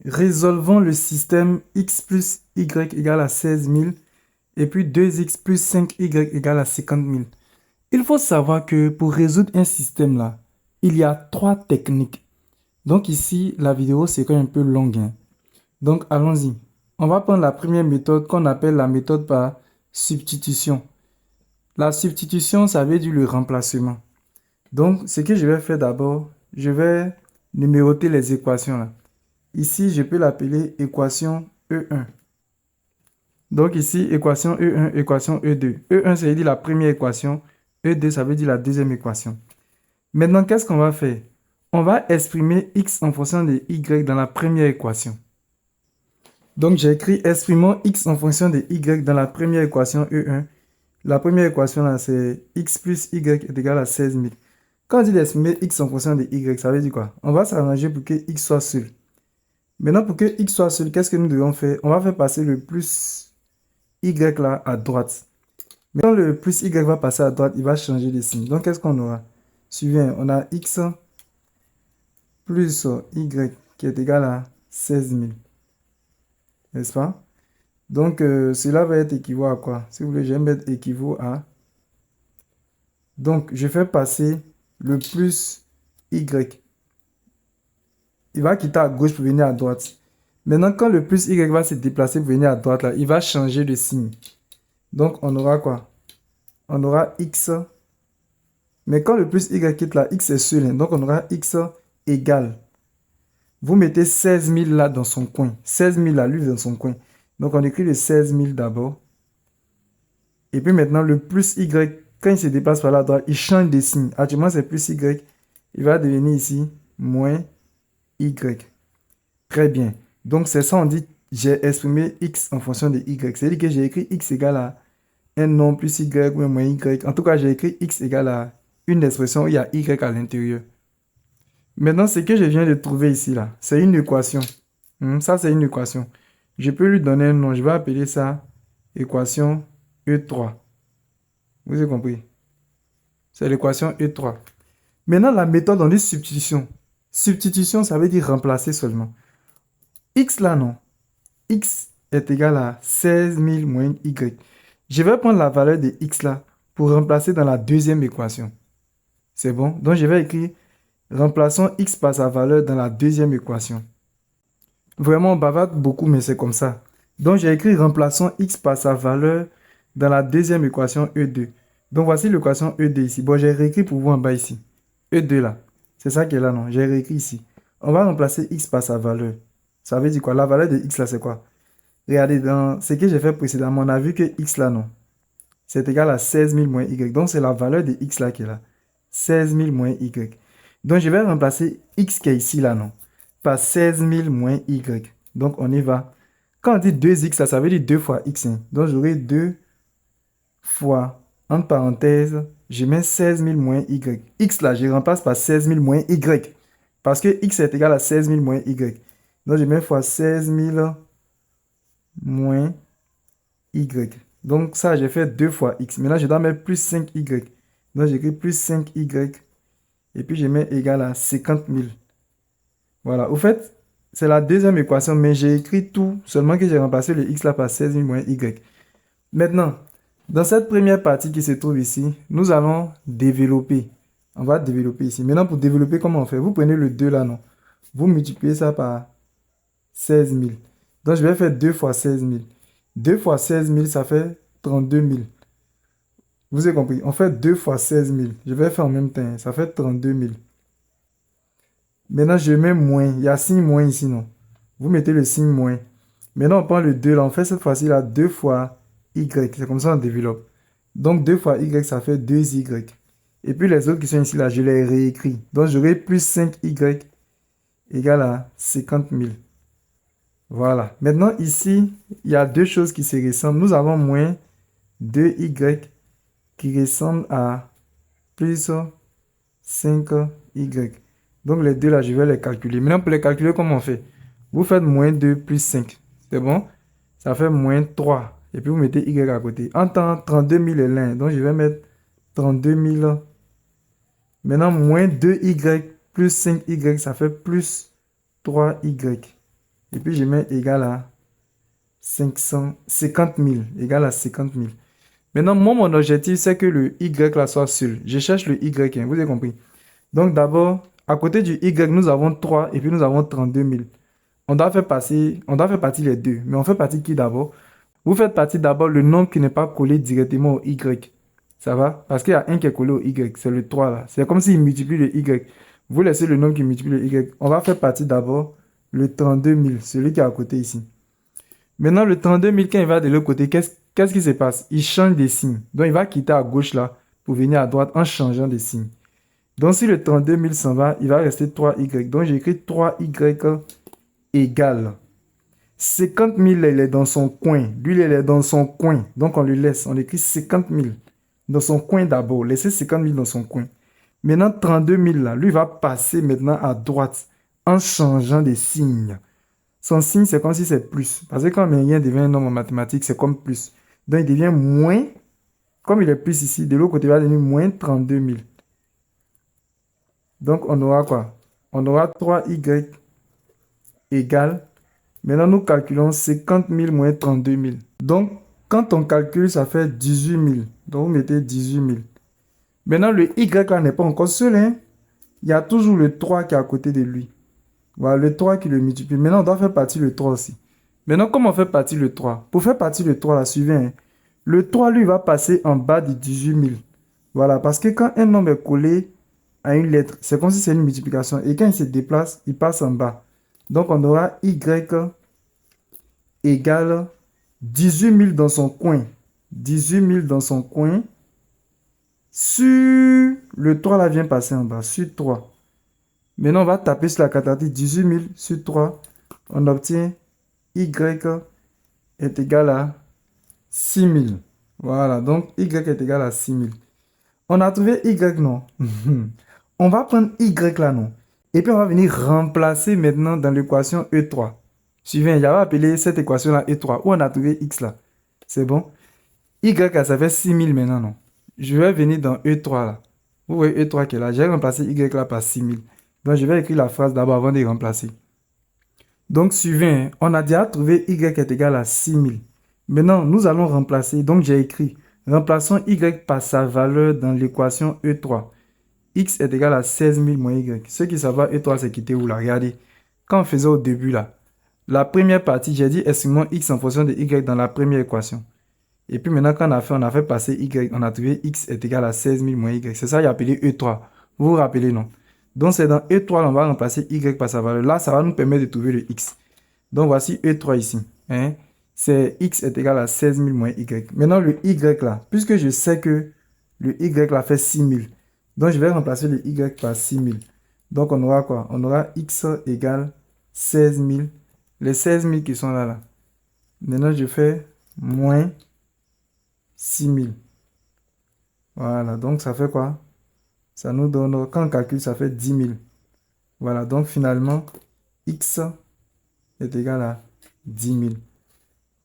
résolvons le système x plus y égale à 16 000 et puis 2x plus 5y égale à 50 000. Il faut savoir que pour résoudre un système là, il y a trois techniques. Donc ici, la vidéo c'est quand même un peu longue, hein. Donc allons-y. On va prendre la première méthode qu'on appelle la méthode par substitution. La substitution, ça veut dire le remplacement. Donc, ce que je vais faire d'abord, je vais numéroter les équations là. Ici, je peux l'appeler équation E1. Donc ici, équation E1, équation E2. E1, ça veut dire la première équation. E2, ça veut dire la deuxième équation. Maintenant, qu'est-ce qu'on va faire? On va exprimer x en fonction de y dans la première équation. Donc, j'ai écrit exprimons x en fonction de y dans la première équation E1. La première équation, là, c'est x plus y est égal à 16 000. Quand on dit d'exprimer x en fonction de y, ça veut dire quoi? On va s'arranger pour que x soit seul. Maintenant, pour que x soit seul, qu'est-ce que nous devons faire? On va faire passer le plus y là à droite. Mais quand le plus y va passer à droite, il va changer de signe. Donc, qu'est-ce qu'on aura? Suivant, on a x plus y qui est égal à 16 000. N'est-ce pas? Donc, cela va être équivaut à quoi? Si vous voulez, je vais mettre équivaut à... Donc, je fais passer le plus y. Il va quitter à gauche pour venir à droite. Maintenant, quand le plus y va se déplacer pour venir à droite, là, il va changer de signe. Donc, on aura quoi? On aura x. Mais quand le plus y quitte là, x est seul. Hein, donc, on aura x égale. Vous mettez 16 000 là dans son coin. 16 000 là, lui, dans son coin. Donc, on écrit le 16 000 d'abord. Et puis maintenant, le plus y, quand il se déplace par la droite, il change de signe. Actuellement, c'est plus y. Il va devenir ici moins y. Très bien. Donc, c'est ça, on dit, j'ai exprimé x en fonction de y. C'est-à-dire que j'ai écrit x égale à un nom plus y ou un moins y. En tout cas, j'ai écrit x égale à une expression où il y a y à l'intérieur. Maintenant, ce que je viens de trouver ici, là, c'est une équation. Ça, c'est une équation. Je peux lui donner un nom. Je vais appeler ça équation E3. Vous avez compris? C'est l'équation E3. Maintenant, la méthode, on dit substitution. Substitution, ça veut dire remplacer seulement. X là, non. X est égal à 16 000 moins y. Je vais prendre la valeur de x là pour remplacer dans la deuxième équation. C'est bon? Donc, je vais écrire remplaçons x par sa valeur dans la deuxième équation. Vraiment, on bavarde beaucoup, mais c'est comme ça. Donc, j'ai écrit remplaçons x par sa valeur dans la deuxième équation E2. Donc, voici l'équation E2 ici. Bon, j'ai réécrit pour vous en bas ici. E2 là. C'est ça qui est là, non? J'ai réécrit ici. On va remplacer x par sa valeur. Ça veut dire quoi? La valeur de x là, c'est quoi? Regardez, dans ce que j'ai fait précédemment, on a vu que x là, non? C'est égal à 16 000 moins y. Donc, c'est la valeur de x là qui est là. 16 000 moins y. Donc, je vais remplacer x qui est ici là, non? Par 16 000 moins y. Donc, on y va. Quand on dit 2x là, ça veut dire 2 fois x. Hein. Donc, j'aurai 2 fois, entre parenthèses, je mets 16 000 moins y. X là, je remplace par 16 000 moins y. Parce que x est égal à 16 000 moins y. Donc, je mets fois 16 000 moins y. Donc, ça, j'ai fait 2 fois x. Maintenant, je dois mettre plus 5y. Donc, j'écris plus 5y. Et puis, je mets égal à 50 000. Voilà. Au fait, c'est la deuxième équation, mais j'ai écrit tout, seulement que j'ai remplacé le x là par 16 000 moins y. Maintenant, dans cette première partie qui se trouve ici, nous allons développer. On va développer ici. Maintenant, pour développer, comment on fait? Vous prenez le 2 là, non? Vous multipliez ça par 16 000. Donc, je vais faire 2 fois 16 000. 2 fois 16 000, ça fait 32 000. Vous avez compris? On fait 2 fois 16 000. Je vais faire en même temps. Ça fait 32 000. Maintenant, je mets moins. Il y a signe moins ici, non? Vous mettez le signe moins. Maintenant, on prend le 2 là. On fait cette fois-ci là 2 fois y. C'est comme ça qu'on développe. Donc, 2 fois y, ça fait 2y. Et puis, les autres qui sont ici là, je les réécris. Donc, j'aurai plus 5y égale à 50 000. Voilà. Maintenant, ici, il y a deux choses qui se ressemblent. Nous avons moins 2y qui ressemble à plus 5y. Donc, les deux là, je vais les calculer. Maintenant, pour les calculer, comment on fait? Vous faites moins 2 plus 5. C'est bon? Ça fait moins 3. Et puis, vous mettez y à côté. En temps, 32 000 est là. Donc, je vais mettre 32 000. Maintenant, moins 2y plus 5y, ça fait plus 3y. Et puis, je mets égal à 50 000. Égal à 50 000. Maintenant, moi, mon objectif, c'est que le Y là soit seul. Je cherche le Y, hein, vous avez compris. Donc, d'abord, à côté du Y, nous avons 3 et puis nous avons 32 000. On doit faire partie les deux. Mais on fait partie qui d'abord? Vous faites partie d'abord le nombre qui n'est pas collé directement au Y. Ça va? Parce qu'il y a un qui est collé au Y. C'est le 3 là. C'est comme s'il multiplie le Y. Vous laissez le nombre qui multiplie le Y. On va faire partie d'abord le 32 000. Celui qui est à côté ici. Maintenant, le 32 000, quand il va de l'autre côté, qu'est-ce qui se passe? Il change des signes. Donc, il va quitter à gauche là pour venir à droite en changeant des signes. Donc, si le 32 000 s'en va, il va rester 3Y. Donc, j'écris 3Y égale 50 000, il est dans son coin. Lui, il est dans son coin. Donc, on le laisse. On écrit 50 000 dans son coin d'abord. Laissez 50 000 dans son coin. Maintenant, 32 000 là, lui va passer maintenant à droite en changeant des signes. Son signe, c'est comme si c'est plus. Parce que quand rien devient un nombre en mathématiques, c'est comme plus. Donc, il devient moins. Comme il est plus ici, de l'autre côté, il va devenir moins 32 000. Donc, on aura quoi? On aura 3Y égale. Maintenant, nous calculons 50 000 moins 32 000. Donc, quand on calcule, ça fait 18 000. Donc, vous mettez 18 000. Maintenant, le Y là n'est pas encore seul. Hein? Il y a toujours le 3 qui est à côté de lui. Voilà, le 3 qui le multiplie. Maintenant, on doit faire partie le 3 aussi. Maintenant, comment on fait partie le 3? Pour faire partie le 3, là, suivez. Hein? Le 3, lui, va passer en bas de 18 000. Voilà, parce que quand un nombre est collé à une lettre, c'est comme si c'est une multiplication. Et quand il se déplace, il passe en bas. Donc, on aura Y égale 18 000 dans son coin. 18 000 dans son coin. Sur le 3, là, vient passer en bas. Sur 3. Maintenant, on va taper sur la quadratique 18 000 sur 3. On obtient Y est égal à 6 000. Voilà, donc Y est égal à 6 000. On a trouvé Y, non? On va prendre Y là, non? Et puis, on va venir remplacer maintenant dans l'équation E3. Suivez, j'avais appelé cette équation-là E3. Où on a trouvé X là? C'est bon? Y, ça fait 6 000 maintenant, non? Je vais venir dans E3 là. Vous voyez E3 qui est là. J'ai remplacé Y là par 6 000. Donc, je vais écrire la phrase d'abord avant de remplacer. Donc, suivez, hein, on a déjà trouvé Y est égal à 6 000. Maintenant, nous allons remplacer. Donc, j'ai écrit, remplaçons Y par sa valeur dans l'équation E3. X est égal à 16 000 moins Y. Ceux qui savent E3, c'est quitter où là? Regardez. Quand on faisait au début là, la première partie, j'ai dit estimons X en fonction de Y dans la première équation. Et puis maintenant, quand on a fait passer Y, on a trouvé X est égal à 16 000 moins Y. C'est ça, il a appelé E3. Vous vous rappelez, non? Donc, c'est dans E3, on va remplacer Y par sa valeur. Là, ça va nous permettre de trouver le X. Donc, voici E3 ici. Hein? C'est X est égal à 16 000 moins Y. Maintenant, le Y là, puisque je sais que le Y là fait 6 000. Donc, je vais remplacer le Y par 6 000. Donc, on aura quoi? On aura X égale 16 000. Les 16 000 qui sont là, là. Maintenant, je fais moins 6 000. Voilà, donc ça fait quoi? Ça nous donne, quand on calcule, ça fait 10 000. Voilà, donc finalement, X est égal à 10 000.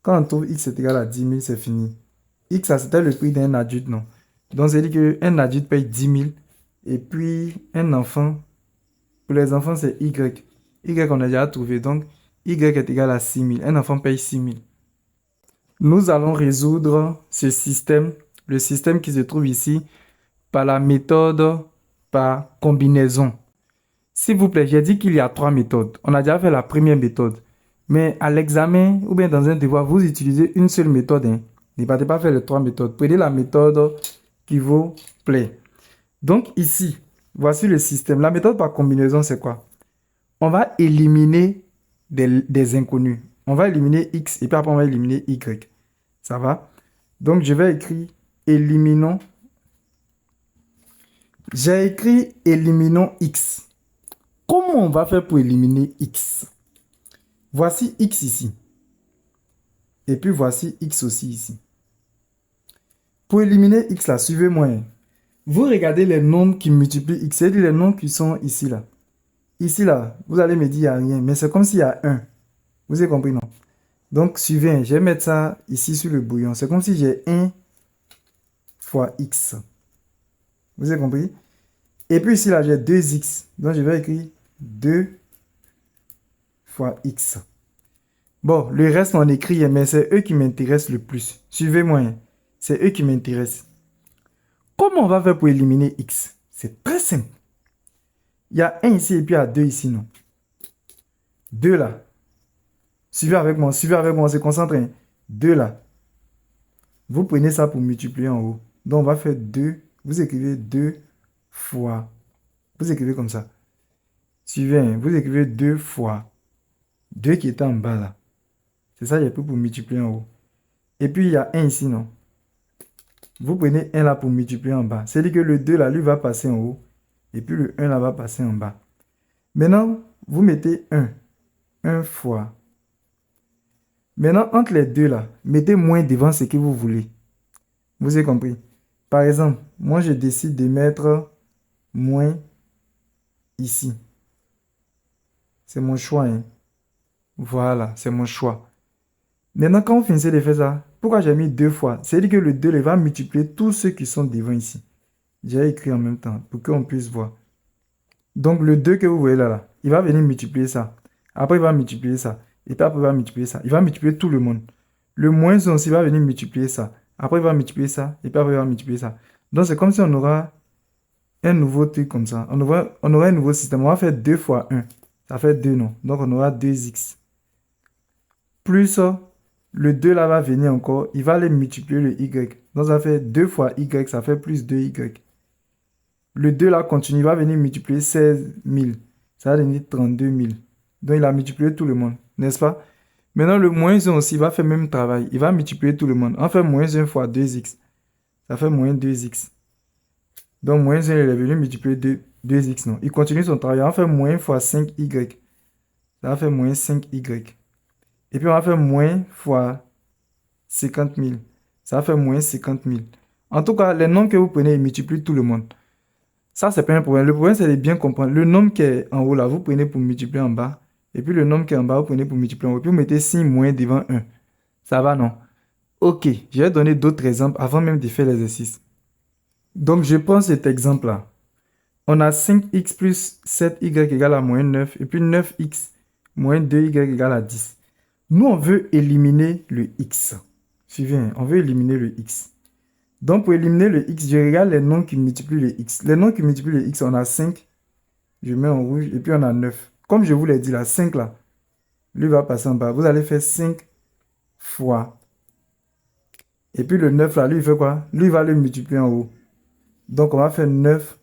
Quand on trouve X est égal à 10 000, c'est fini. X, ça c'était le prix d'un adulte, non? Donc, c'est dit qu'un adulte paye 10 000. Et puis, un enfant, pour les enfants, c'est Y. Y, on a déjà trouvé. Donc, Y est égal à 6 000. Un enfant paye 6 000. Nous allons résoudre ce système, le système qui se trouve ici, par la méthode par combinaison. S'il vous plaît, j'ai dit qu'il y a 3 méthodes. On a déjà fait la première méthode. Mais à l'examen ou bien dans un devoir, vous utilisez une seule méthode. Hein. Ne partez pas faire les 3 méthodes. Prenez la méthode qui vous plaît. Donc ici, voici le système. La méthode par combinaison, c'est quoi? On va éliminer des inconnus. On va éliminer X et puis après on va éliminer Y. Ça va? Donc je vais écrire éliminons. J'ai écrit éliminons X. Comment on va faire pour éliminer X? Voici X ici. Et puis voici X aussi ici. Pour éliminer X là, suivez-moi. Vous regardez les nombres qui multiplient X. C'est-à-dire les nombres qui sont ici là. Ici là, vous allez me dire il n'y a rien. Mais c'est comme s'il y a 1. Vous avez compris, non? Donc suivez, je vais mettre ça ici sur le bouillon. C'est comme si j'ai 1 fois X. Vous avez compris? Et puis ici là, j'ai 2X. Donc je vais écrire 2 fois X. Bon, le reste, on écrit, mais c'est eux qui m'intéressent le plus. Suivez-moi, hein. C'est eux qui m'intéressent. Comment on va faire pour éliminer x? C'est très simple. Il y a 1 ici et puis il y a 2 ici, non? 2 là. Suivez avec moi, on se concentre. 2 là. Vous prenez ça pour multiplier en haut. Donc, on va faire 2. Vous écrivez 2 fois. Vous écrivez comme ça. Suivez, hein. Vous écrivez 2 fois 2 qui était en bas là. C'est ça, j'ai pris pour multiplier en haut. Et puis, il y a 1 ici, non? Vous prenez 1 là pour multiplier en bas. C'est-à-dire que le 2 là, lui, va passer en haut. Et puis, le 1 là va passer en bas. Maintenant, vous mettez 1. 1 fois. Maintenant, entre les deux là, mettez moins devant ce que vous voulez. Vous avez compris? Par exemple, moi, je décide de mettre moins ici. C'est mon choix, hein. Voilà, c'est mon choix. Maintenant, quand vous finissez de faire ça, pourquoi j'ai mis 2 fois? C'est-à-dire que le 2 il va multiplier tous ceux qui sont devant ici. J'ai écrit en même temps pour qu'on puisse voir. Donc, le 2 que vous voyez là, il va venir multiplier ça. Après, il va multiplier ça. Et puis après, il va multiplier ça. Il va multiplier tout le monde. Le moins 1 aussi va venir multiplier ça. Après, il va multiplier ça. Et puis après, il va multiplier ça. Donc, c'est comme si on aura un nouveau truc comme ça. On aura un nouveau système. On va faire 2 fois 1. Ça fait 2, non? Donc, on aura 2x. Plus le 2 là va venir encore. Il va aller multiplier le y. Donc, ça fait 2 fois y. Ça fait plus 2y. Le 2 là continue. Il va venir multiplier 16 000. Ça va donner 32 000. Donc, il a multiplié tout le monde. N'est-ce pas? Maintenant, le moins 1 aussi va faire le même travail. Il va multiplier tout le monde. On fait moins 1 fois 2x. Ça fait moins 2x. Donc, moins 1, il est venu multiplier 2x, non? Il continue son travail. On fait moins fois 5y. Ça va faire moins 5y. Et puis, on va faire moins fois 50 000. Ça va faire moins 50 000. En tout cas, les nombres que vous prenez, ils multiplient tout le monde. Ça, c'est pas un problème. Le problème, c'est de bien comprendre. Le nombre qui est en haut, là, vous prenez pour multiplier en bas. Et puis, le nombre qui est en bas, vous prenez pour multiplier en haut. Et puis, vous mettez 6 moins devant 1. Ça va, non? Ok, je vais donner d'autres exemples avant même de faire l'exercice. Donc, je prends cet exemple-là. On a 5x plus 7y égale à moins 9. Et puis 9x moins 2y égale à 10. Nous, on veut éliminer le x. Suivez, hein, on veut éliminer le x. Donc, pour éliminer le x, je regarde les nombres qui multiplient le x. Les nombres qui multiplient le x, on a 5. Je mets en rouge. Et puis, on a 9. Comme je vous l'ai dit, là, 5 là, lui va passer en bas. Vous allez faire 5 fois. Et puis, le 9 là, lui, il fait quoi? Lui, il va le multiplier en haut. Donc, on va faire 9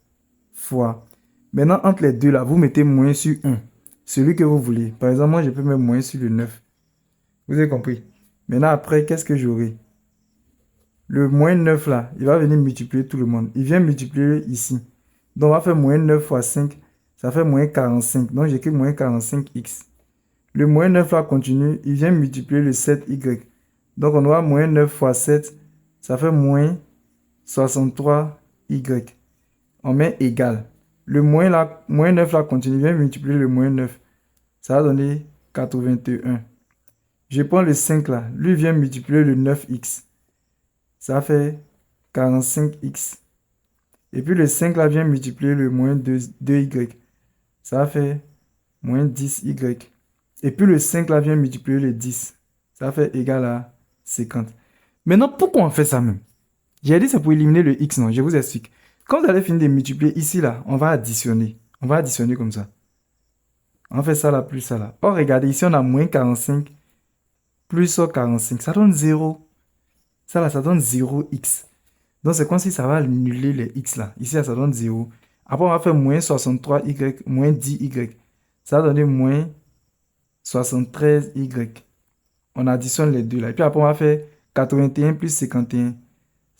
fois. Maintenant, entre les deux là, vous mettez moins sur 1. Celui que vous voulez. Par exemple, moi, je peux mettre moins sur le 9. Vous avez compris? Maintenant, après, qu'est-ce que j'aurai? Le moins 9 là, il va venir multiplier tout le monde. Il vient multiplier ici. Donc, on va faire moins 9 fois 5. Ça fait moins 45. Donc, j'écris moins 45x. Le moins 9 là continue. Il vient multiplier le 7y. Donc, on aura moins 9 fois 7. Ça fait moins 63y. On met égal. Le moins 9 là continue. Il vient multiplier le moins 9. Ça va donner 81. Je prends le 5 là. Lui vient multiplier le 9x. Ça fait 45x. Et puis le 5 là vient multiplier le moins 2y. Ça fait moins 10y. Et puis le 5 là vient multiplier le 10. Ça fait égal à 50. Maintenant, pourquoi on fait ça même? J'ai dit c'est pour éliminer le x, non? Je vous explique. Quand vous allez finir de multiplier ici là, on va additionner. On va additionner comme ça. On fait ça là plus ça là. Or, regardez, ici on a moins 45 plus 45. Ça donne 0. Ça là, ça donne 0x. Donc, c'est comme si ça va annuler les x là. Ici, là, ça donne 0. Après, on va faire moins 63y, moins 10y. Ça va donner moins 73y. On additionne les deux là. Et puis après, on va faire 81 plus 51.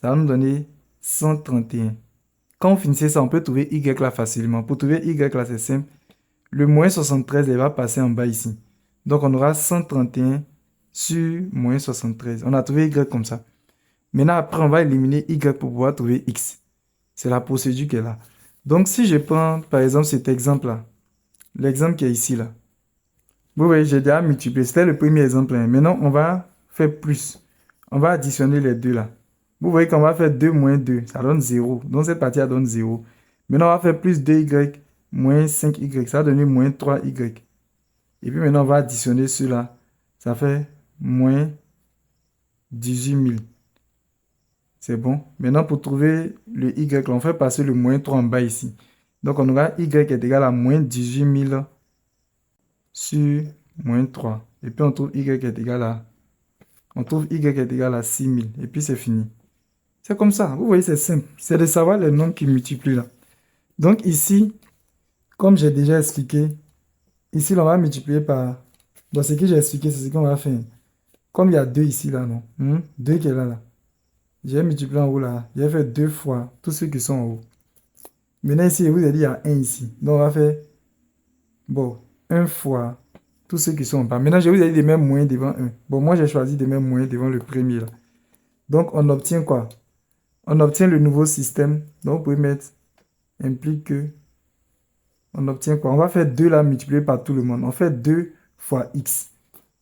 Ça va nous donner 131. Quand on finissait ça, on peut trouver y là facilement. Pour trouver y là, c'est simple. Le moins 73, il va passer en bas ici. Donc, on aura 131 sur moins 73. On a trouvé y comme ça. Maintenant, après, on va éliminer y pour pouvoir trouver x. C'est la procédure qui est là. Donc, si je prends, par exemple, cet exemple-là, l'exemple qui est ici, là. Vous voyez, j'ai déjà multiplié. C'était le premier exemple. Hein. Maintenant, on va faire plus. On va additionner les deux, là. Vous voyez qu'on va faire 2 moins 2. Ça donne 0. Donc, cette partie, elle donne 0. Maintenant, on va faire plus 2y moins 5y. Ça va donner moins 3y. Et puis, maintenant, on va additionner cela. Ça ça fait moins 18 000. C'est bon. Maintenant, pour trouver le y, on fait passer le moins 3 en bas ici. Donc, on aura y est égal à moins 18 000 sur moins 3. Et puis, on trouve y est égal à... On trouve y est égal à 6 000. Et puis, c'est fini. C'est comme ça. Vous voyez, c'est simple. C'est de savoir les nombres qui multiplient là. Donc, ici, comme j'ai déjà expliqué, ici, on va multiplier par... Bon, ce que j'ai expliqué, c'est ce qu'on va faire. Comme il y a 2 ici, là, non? 2 qui est là, là. J'ai multiplié en haut, là. J'ai fait 2 fois tous ceux qui sont en haut. Maintenant, ici, je vous ai dit, il y a 1 ici. Donc, on va faire, bon, 1 fois tous ceux qui sont en bas. Maintenant, je vous ai dit de mettre moins devant 1. Bon, moi, j'ai choisi de mettre moins devant le premier, là. Donc, on obtient quoi? On obtient le nouveau système. Donc, vous pouvez mettre, implique que, on obtient quoi? On va faire 2 là, multiplié par tout le monde. On fait 2 fois x.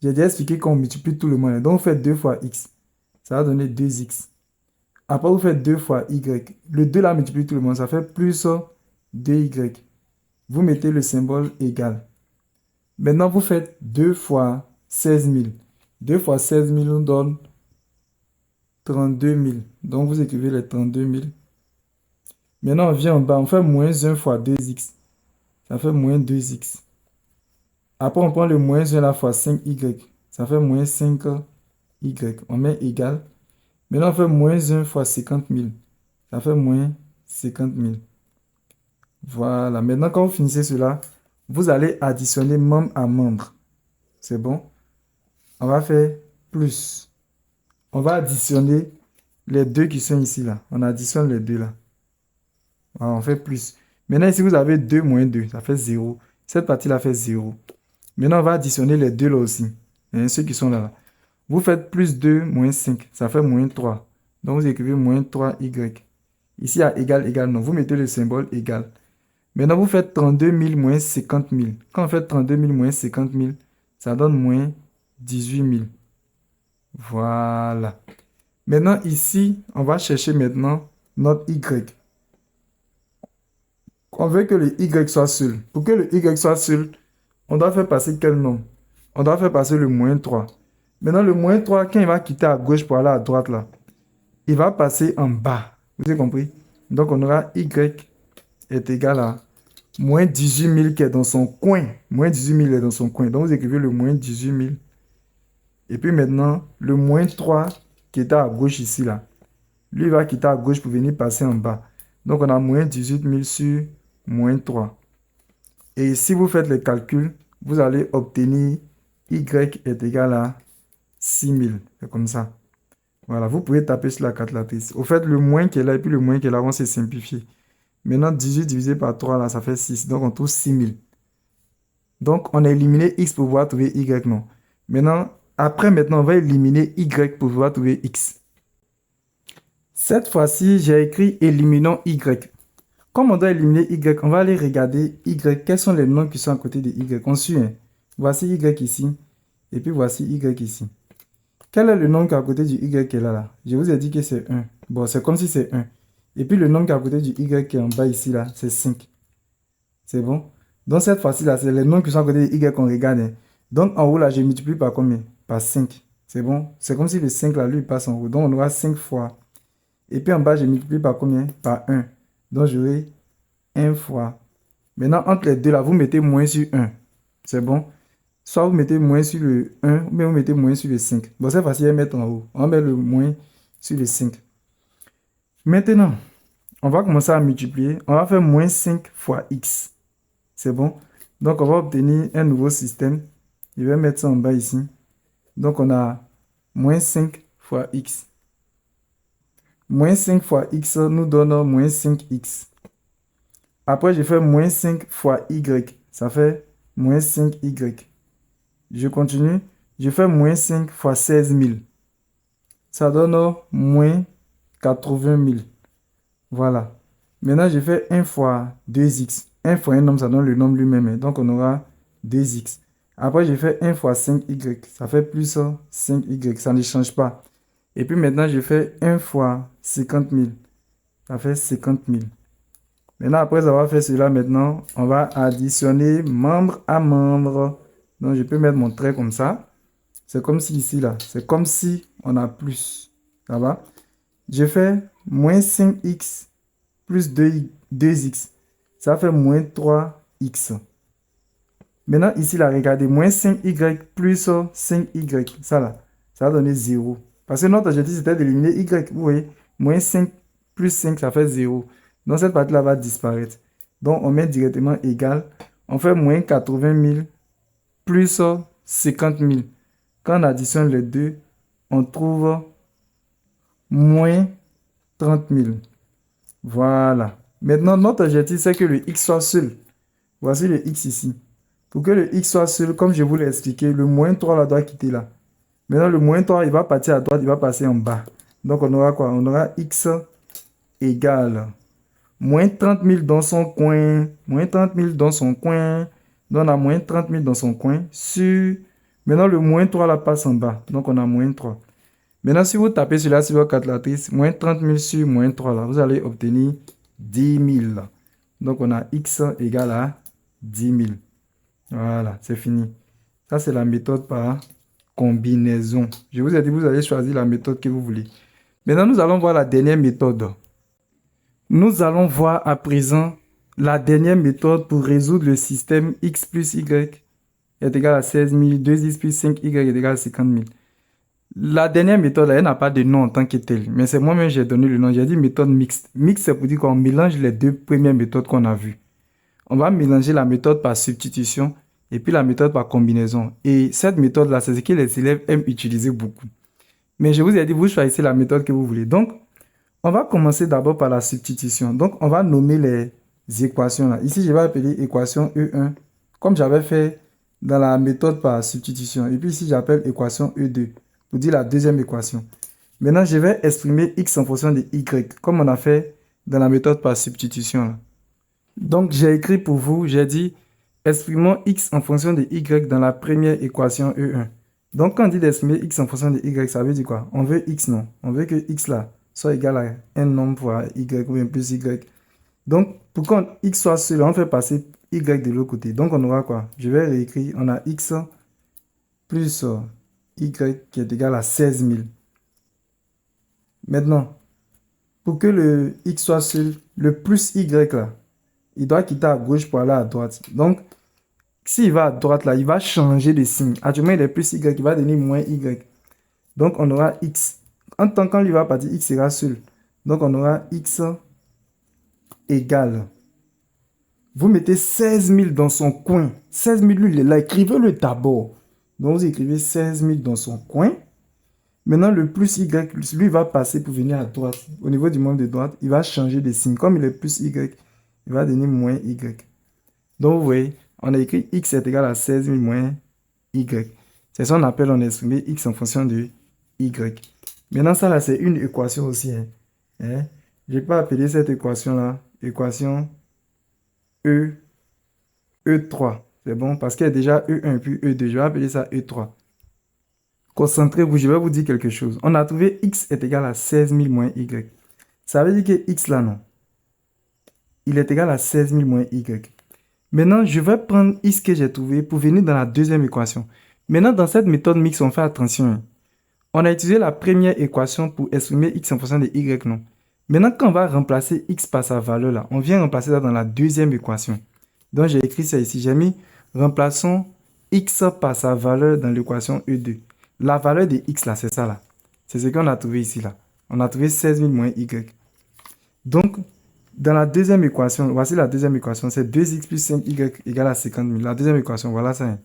J'ai déjà expliqué qu'on multiplie tout le monde. Donc, on fait 2 fois x. Ça va donner 2x. Après, vous faites 2 fois y. Le 2 là multiplie tout le monde. Ça fait plus 2y. Vous mettez le symbole égal. Maintenant, vous faites 2 fois 16 000. 2 fois 16 000 nous donne 32 000. Donc, vous écrivez les 32 000. Maintenant, on vient en bas. On fait moins 1 fois 2x. Ça fait moins 2x. Après, on prend le moins 1 la fois 5y. Ça fait moins 5y. On met égal. Maintenant, on fait moins 1 fois 50 000. Ça fait moins 50 000. Voilà. Maintenant, quand vous finissez cela, vous allez additionner membre à membre. C'est bon? On va faire plus. On va additionner les deux qui sont ici, là. On additionne les deux, là. Voilà, on fait plus. Maintenant, ici, vous avez 2 moins 2. Ça fait 0. Cette partie-là fait 0. Maintenant, on va additionner les deux là aussi. Et ceux qui sont là, là. Vous faites plus 2 moins 5. Ça fait moins 3. Donc, vous écrivez moins 3y. Ici, à égal, égal, non. Vous mettez le symbole égal. Maintenant, vous faites 32 000 moins 50 000. Quand on fait 32 000 moins 50 000, ça donne moins 18 000. Voilà. Maintenant, ici, on va chercher maintenant notre y. On veut que le y soit seul. Pour que le y soit seul, on doit faire passer quel nombre? On doit faire passer le moins 3. Maintenant, le moins 3, quand il va quitter à gauche pour aller à droite, là, il va passer en bas. Vous avez compris? Donc, on aura y est égal à moins 18 000 qui est dans son coin. Moins 18 000 est dans son coin. Donc, vous écrivez le moins 18 000. Et puis maintenant, le moins 3 qui était à gauche ici, là. Lui, il va quitter à gauche pour venir passer en bas. Donc, on a moins 18 000 sur moins 3. Et si vous faites les calculs, vous allez obtenir y est égal à 6 000. C'est comme ça. Voilà, vous pouvez taper sur la calculatrice. Au fait, le moins qui est là et puis le moins qui est là, on s'est simplifié. Maintenant, 18 divisé par 3, là, ça fait 6. Donc, on trouve 6 000. Donc, on a éliminé x pour pouvoir trouver y, non. Maintenant, on va éliminer y pour pouvoir trouver x. Cette fois-ci, j'ai écrit éliminons y. Comme on doit éliminer y, on va aller regarder y. Quels sont les noms qui sont à côté de y? On suit. Voici y ici. Et puis voici y ici. Quel est le nom qui est à côté du y qui est là, là? Je vous ai dit que c'est 1. Bon, c'est comme si c'est 1. Et puis le nom qui est à côté du y qui est en bas ici, là, c'est 5. C'est bon? Donc cette fois-ci, là, c'est les noms qui sont à côté du y qu'on regarde. Donc en haut, là, je multiplie par combien? Par 5. C'est bon? C'est comme si le 5, là, lui, il passe en haut. Donc on aura 5 fois. Et puis en bas, je multiplie par combien? Par 1. Donc j'aurai 1 fois. Maintenant, entre les deux, là, vous mettez moins sur 1. C'est bon? Soit vous mettez moins sur le 1, ou bien vous mettez moins sur le 5. Bon, cette fois-ci, je vais mettre en haut. On va mettre le moins sur le 5. Maintenant, on va commencer à multiplier. On va faire moins 5 fois x. C'est bon? Donc, on va obtenir un nouveau système. Je vais mettre ça en bas ici. Donc, on a moins 5 fois x. Moins 5 fois x nous donne moins 5x. Après, je fais moins 5 fois y. Ça fait moins 5y. Je continue. Je fais moins 5 fois 16 000. Ça donne moins 80 000. Voilà. Maintenant, je fais 1 fois 2x. 1 fois un nombre, ça donne le nombre lui-même. Donc, on aura 2x. Après, je fais 1 fois 5y. Ça fait plus 5y. Ça ne change pas. Et puis maintenant, je fais 1 fois 50 000. Ça fait 50 000. Maintenant, après avoir fait cela, maintenant, on va additionner membre à membre. Donc, je peux mettre mon trait comme ça. C'est comme si ici, là. C'est comme si on a plus. Ça va? Je fais moins 5x plus 2x. Ça fait moins 3x. Maintenant, ici, là, regardez, moins 5y plus 5y. Ça, là, ça va donner 0. Parce que notre objectif, c'était d'éliminer y. Vous voyez, moins 5 plus 5, ça fait 0. Donc, cette partie-là va disparaître. Donc, on met directement égal. On fait moins 80 000 plus 50 000. Quand on additionne les deux, on trouve moins 30 000. Voilà. Maintenant, notre objectif, c'est que le x soit seul. Voici le x ici. Pour que le x soit seul, comme je vous l'ai expliqué, le moins 3 là, doit quitter là. Maintenant, le moins 3, il va partir à droite, il va passer en bas. Donc, on aura quoi? On aura x égale moins 30 000 dans son coin. Moins 30 000 dans son coin. Donc, on a moins 30 000 dans son coin. Sur... Maintenant, le moins 3 là passe en bas. Donc, on a moins 3. Maintenant, si vous tapez cela sur votre calculatrice, moins 30 000 sur moins 3 là, vous allez obtenir 10 000. Donc, on a x égale à 10 000. Voilà, c'est fini. Ça, c'est la méthode par combinaison. Je vous ai dit, vous allez choisir la méthode que vous voulez. Maintenant, nous allons voir la dernière méthode. Nous allons voir à présent la dernière méthode pour résoudre le système x plus y est égal à 16 000, 2x plus 5y est égal à 50 000. La dernière méthode, elle n'a pas de nom en tant que telle, mais c'est moi-même qui j'ai donné le nom. J'ai dit méthode mixte. Mixte, c'est pour dire qu'on mélange les deux premières méthodes qu'on a vues. On va mélanger la méthode par substitution et puis la méthode par combinaison. Et cette méthode-là, c'est ce que les élèves aiment utiliser beaucoup. Mais je vous ai dit, vous choisissez la méthode que vous voulez. Donc, on va commencer d'abord par la substitution. Donc, on va nommer les équations là. Ici, je vais appeler équation E1, comme j'avais fait dans la méthode par substitution. Et puis ici, j'appelle équation E2, pour dire la deuxième équation. Maintenant, je vais exprimer x en fonction de y, comme on a fait dans la méthode par substitution là. Donc, j'ai écrit pour vous, j'ai dit, exprimons x en fonction de y dans la première équation E1. Donc, quand on dit d'exprimer x en fonction de y, ça veut dire quoi? On veut x, non? On veut que x là soit égal à un nombre fois y ou bien plus y. Donc, pour qu'on x soit seul, on fait passer y de l'autre côté. Donc, on aura quoi? Je vais réécrire, on a x plus y qui est égal à 16 000. Maintenant, pour que le x soit seul, le plus y là, il doit quitter à gauche pour aller à droite. Donc, s'il va à droite là, il va changer de signe. Actuellement, il est plus y, il va devenir moins y. Donc, on aura x. En tant qu'on lui va partir, x sera seul. Donc, on aura x égale. Vous mettez 16 000 dans son coin. 16 000, lui, il est là. Écrivez-le d'abord. Donc, vous écrivez 16 000 dans son coin. Maintenant, le plus y, lui, va passer pour venir à droite. Au niveau du membre de droite, il va changer de signe. Comme il est plus y, il va devenir moins y. Donc, vous voyez, on a écrit x est égal à 16 000 moins y. C'est ça qu'on appelle, on a exprimé x en fonction de y. Maintenant, ça là, c'est une équation aussi. Je ne vais pas appeler cette équation-là équation E3. C'est bon, parce qu'il y a déjà E1 puis E2. Je vais appeler ça E3. Concentrez-vous, je vais vous dire quelque chose. On a trouvé x est égal à 16 000 moins y. Ça veut dire que x là, non. Il est égal à 16 000 moins y. Maintenant, je vais prendre x que j'ai trouvé pour venir dans la deuxième équation. Maintenant, dans cette méthode mixte, on fait attention. On a utilisé la première équation pour exprimer x en fonction de y, non. Maintenant, quand on va remplacer x par sa valeur là, on vient remplacer ça dans la deuxième équation. Donc, j'ai écrit ça ici. J'ai mis remplaçons x par sa valeur dans l'équation E2. La valeur de x là, c'est ça là. C'est ce qu'on a trouvé ici là. On a trouvé 16 000 moins y. Donc, dans la deuxième équation, voici la deuxième équation, c'est 2x plus 5y égale à 50 000. La deuxième équation, voilà ça.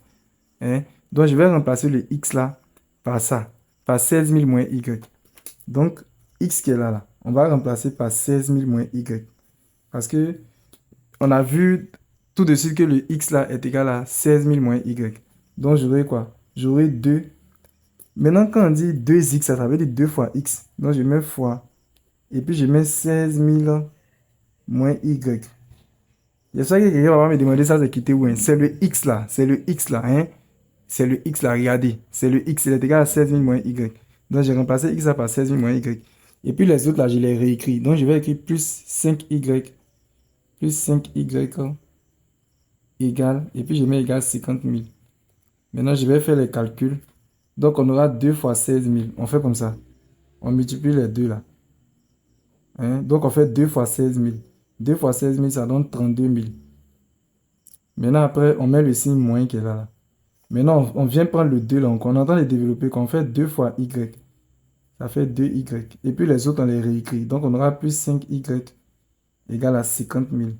Donc, je vais remplacer le x là par ça, par 16 000 moins y. Donc, x qui est là, on va remplacer par 16 000 moins y. Parce que on a vu tout de suite que le x là est égal à 16 000 moins y. Donc, j'aurai quoi? J'aurai 2. Maintenant, quand on dit 2x, ça veut dire 2 fois x. Donc, je mets fois. Et puis, je mets 16 000 moins y. Il y a ça que quelqu'un va me demander ça, c'est quitter où? C'est le x là. C'est le x là. C'est le x là. Regardez. C'est le x. Il est égal à 16 000 moins y. Donc, j'ai remplacé x par 16 000 moins y. Et puis, les autres là, je les réécris. Donc, je vais écrire plus 5y. Plus 5y égale. Et puis, je mets égal 50 000. Maintenant, je vais faire les calculs. Donc, on aura 2 fois 16 000. On fait comme ça. On multiplie les deux là. Hein? Donc, on fait 2 fois 16 000. 2 fois 16 000, ça donne 32 000. Maintenant, après, on met le signe moins qui est là. Maintenant, on vient prendre le 2 là. On est en train de développer. Qu'on fait 2 fois y. Ça fait 2y. Et puis, les autres, on les réécrit. Donc, on aura plus 5y égale à 50 000.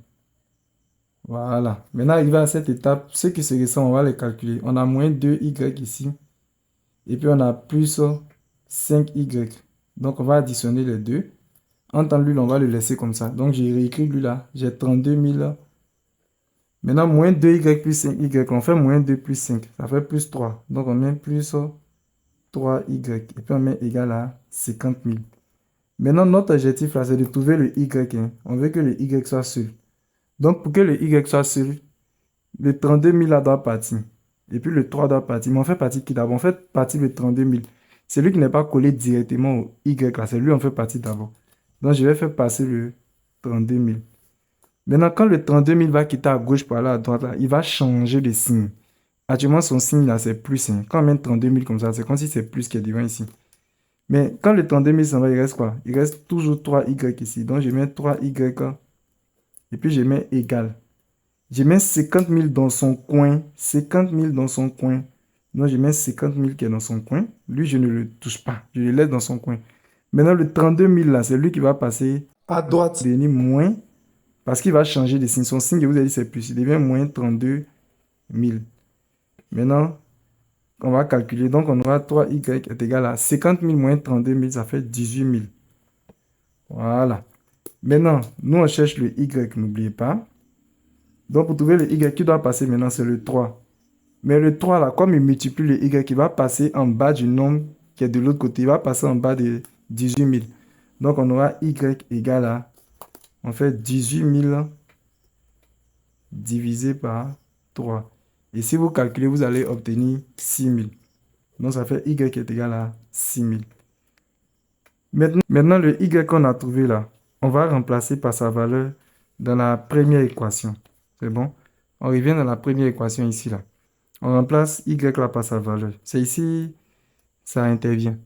Voilà. Maintenant, arrivé à cette étape, ceux qui se ressemblent, on va les calculer. On a moins 2y ici. Et puis, on a plus 5y. Donc, on va additionner les deux. En temps, lui, on va le laisser comme ça. Donc, j'ai réécrit lui là. J'ai 32 000. Maintenant, moins 2y plus 5y. On fait moins 2 plus 5. Ça fait plus 3. Donc, on met plus 3y. Et puis, on met égal à 50 000. Maintenant, notre objectif là, c'est de trouver le y. Hein. On veut que le y soit seul. Donc, pour que le y soit seul, le 32 000 là doit partir. Et puis, le 3 doit partir. Mais on fait partie qui d'abord? On fait partie le 32 000. C'est lui qui n'est pas collé directement au y là. C'est lui on fait partie d'abord. Donc, je vais faire passer le 32 000. Maintenant, quand le 32 000 va quitter à gauche pour aller à droite, là, il va changer de signe. Actuellement, son signe là, c'est plus. Hein. Quand on met 32 000 comme ça, c'est comme si c'est plus qui est devant ici. Mais quand le 32 000 s'en va, il reste quoi? Il reste toujours 3y ici. Donc, je mets 3y. Et puis, je mets égal. Je mets 50 000 dans son coin. 50 000 dans son coin. Donc, je mets 50 000 qui est dans son coin. Lui, je ne le touche pas. Je le laisse dans son coin. Maintenant, le 32 000 là, c'est lui qui va passer à droite. Il devenir moins. Parce qu'il va changer de signe. Son signe, je vous ai dit, c'est plus. Il devient moins 32 000. Maintenant, on va calculer. Donc, on aura 3y est égal à 50 000 moins 32 000. Ça fait 18 000. Voilà. Maintenant, nous, on cherche le y, n'oubliez pas. Donc, pour trouver le y qui doit passer maintenant, c'est le 3. Mais le 3, là, comme il multiplie le y, il va passer en bas du nombre qui est de l'autre côté. Il va passer en bas de 18 000. Donc, on aura y égale à, on fait 18 000 divisé par 3. Et si vous calculez, vous allez obtenir 6 000. Donc, ça fait y est égal à 6 000. Maintenant, le y qu'on a trouvé là, on va remplacer par sa valeur dans la première équation. C'est bon? On revient dans la première équation ici là. On remplace y là par sa valeur. C'est ici, ça intervient.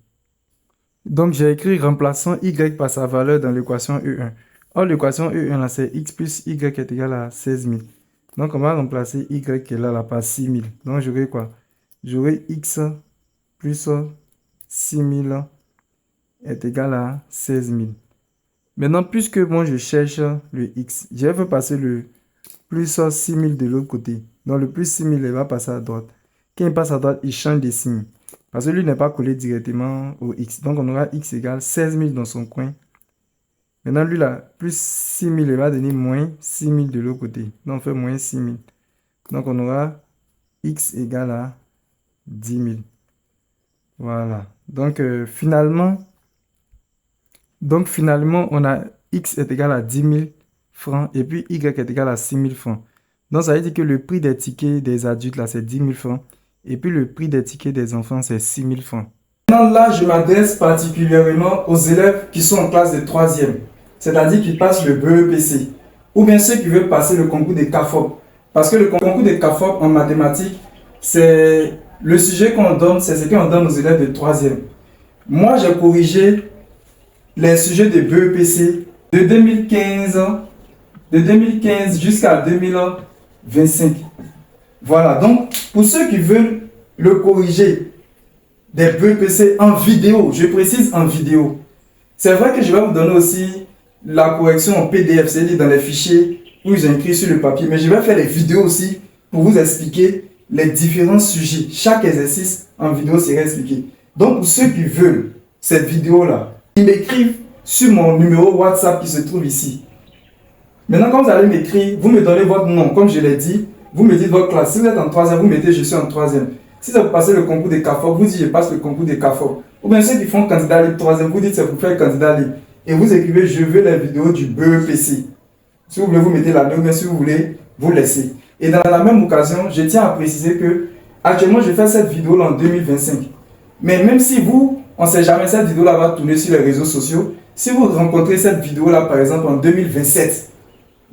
Donc, j'ai écrit remplaçant y par sa valeur dans l'équation E1. Or, l'équation E1 là, c'est x plus y est égal à 16 000. Donc, on va remplacer y qui est là par 6 000. Donc, j'aurai quoi? J'aurai x plus 6 000 est égal à 16 000. Maintenant, puisque moi, je cherche le x, je vais faire passer le plus 6 000 de l'autre côté. Donc, le plus 6 000, il va passer à droite. Quand il passe à droite, il change de signe. Parce que lui n'est pas collé directement au x. Donc, on aura x égale 16 000 dans son coin. Maintenant, lui, là, plus 6 000, il va donner moins 6 000 de l'autre côté. Donc, on fait moins 6 000. Donc, on aura x égale à 10 000. Voilà. Donc, finalement, on a x est égal à 10 000 francs et puis y est égal à 6 000 francs. Donc, ça veut dire que le prix des tickets des adultes, là, c'est 10 000 francs. Et puis, le prix des tickets des enfants, c'est 6 000 francs. Maintenant, là, je m'adresse particulièrement aux élèves qui sont en classe de 3e. C'est-à-dire qui passent le BEPC. Ou bien ceux qui veulent passer le concours des CAFOP. Parce que le concours des CAFOP en mathématiques, c'est le sujet qu'on donne, c'est ce qu'on donne aux élèves de 3e. Moi, j'ai corrigé les sujets de BEPC de 2015 jusqu'à 2025. Voilà, donc pour ceux qui veulent le corriger des BEPC en vidéo, je précise en vidéo. C'est vrai que je vais vous donner aussi la correction en PDF, c'est-à-dire dans les fichiers où ils ont écrit sur le papier, mais je vais faire les vidéos aussi pour vous expliquer les différents sujets. Chaque exercice en vidéo sera expliqué. Donc pour ceux qui veulent cette vidéo-là, ils m'écrivent sur mon numéro WhatsApp qui se trouve ici. Maintenant, quand vous allez m'écrire, vous me donnez votre nom, comme je l'ai dit, vous me dites votre classe. Si vous êtes en 3e, vous mettez je suis en 3e. Si vous passez le concours des CAFOP, vous dites je passe le concours des CAFOP. Ou bien ceux qui font candidat libre 3e, vous dites c'est pour faire candidat libre. Et vous écrivez je veux les vidéos du BEPC. Si vous voulez, vous mettez la note, mais si vous voulez, vous laissez. Et dans la même occasion, je tiens à préciser que actuellement, je fais cette vidéo en 2025. Mais même si vous, on ne sait jamais, cette vidéo-là va tourner sur les réseaux sociaux. Si vous rencontrez cette vidéo-là, par exemple, en 2027,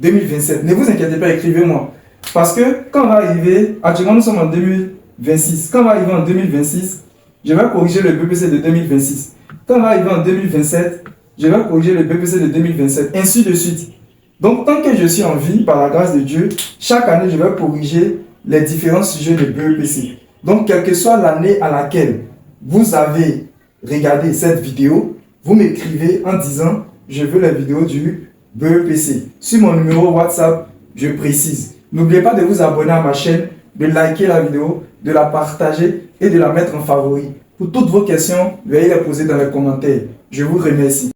ne vous inquiétez pas, écrivez-moi. Parce que quand on va arriver, actuellement nous sommes en 2026, quand on va arriver en 2026, je vais corriger le BPC de 2026. Quand on va arriver en 2027, je vais corriger le BPC de 2027, ainsi de suite. Donc, tant que je suis en vie, par la grâce de Dieu, chaque année, je vais corriger les différents sujets de BEPC. Donc, quelle que soit l'année à laquelle vous avez regardé cette vidéo, vous m'écrivez en disant « Je veux la vidéo du BEPC ». Sur mon numéro WhatsApp, je précise. N'oubliez pas de vous abonner à ma chaîne, de liker la vidéo, de la partager et de la mettre en favori. Pour toutes vos questions, veuillez les poser dans les commentaires. Je vous remercie.